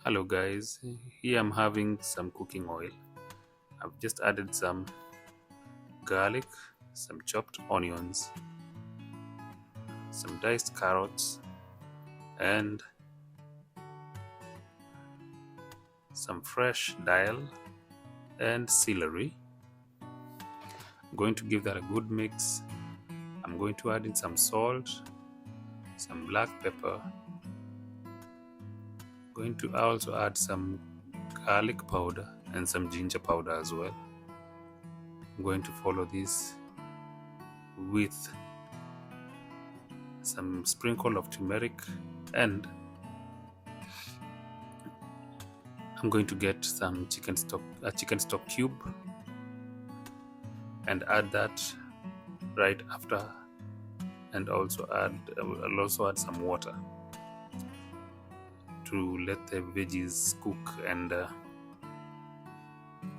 Hello guys, here I'm having some cooking oil. I've just added some garlic, some chopped onions, some diced carrots, and some fresh dill and celery. I'm going to give that a good mix. I'm going to add in some salt, some black pepper. I'm going to also add some garlic powder and some ginger powder as well. I'm going to follow this with some sprinkle of turmeric, and I'm going to get some a chicken stock cube, and add that right after, and I'll also add some water to let the veggies cook and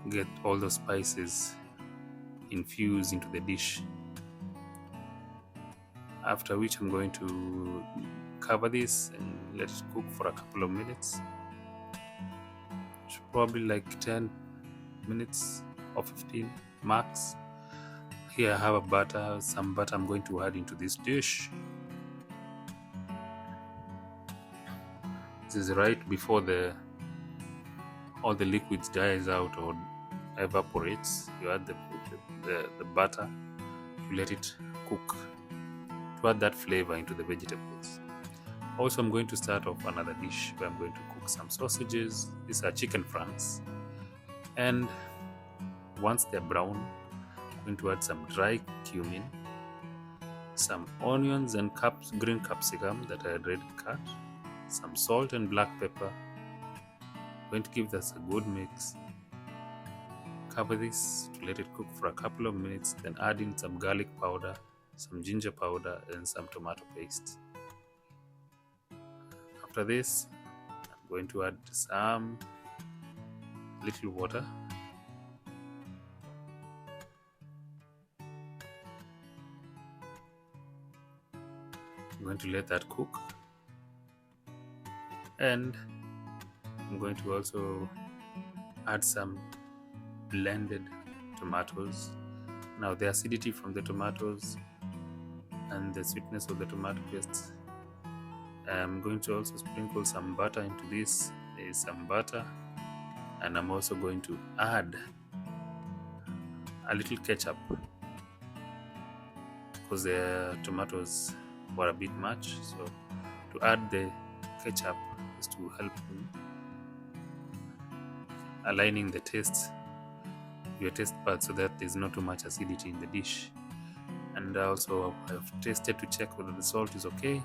get all the spices infused into the dish. After which I'm going to cover this and let it cook for a couple of minutes. Probably like 10 minutes or 15 max. Here I have some butter I'm going to add into this dish. This is right before all the liquids dies out or evaporates. You add the butter to let it cook, to add that flavor into the vegetables. Also, I'm going to start off another dish where I'm going to cook some sausages. These are chicken franks, and once they're brown, I'm going to add some dry cumin, some onions and green capsicum that I had already cut, some salt and black pepper. I'm going to give this a good mix. Cover this to let it cook for a couple of minutes, then add in some garlic powder, some ginger powder, and some tomato paste. After this, I'm going to add some little water. I'm going to let that cook, and I'm going to also add some blended tomatoes. Now the acidity from the tomatoes and the sweetness of the tomato paste, I'm going to also sprinkle some butter into this. There is some butter, and I'm also going to add a little ketchup because the tomatoes were a bit much. So to add the ketchup is to help in aligning the taste, your taste buds, so that there's not too much acidity in the dish. And also I've tasted to check whether the salt is okay.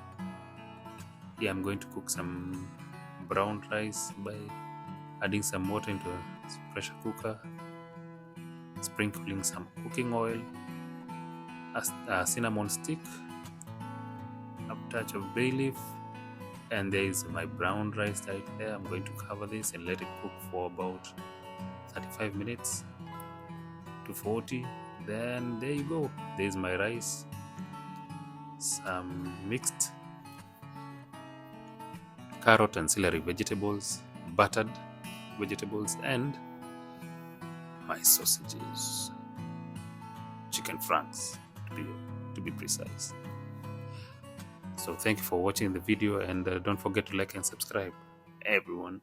Here I'm going to cook some brown rice by adding some water into a pressure cooker, sprinkling some cooking oil, a cinnamon stick, a touch of bay leaf, and there is my brown rice right there. I'm going to cover this and let it cook for about 35 minutes to 40. Then there you go, there's my rice, some mixed carrot and celery vegetables, buttered vegetables, and my sausages, chicken franks to be precise. So thank you for watching the video, and don't forget to like and subscribe, everyone.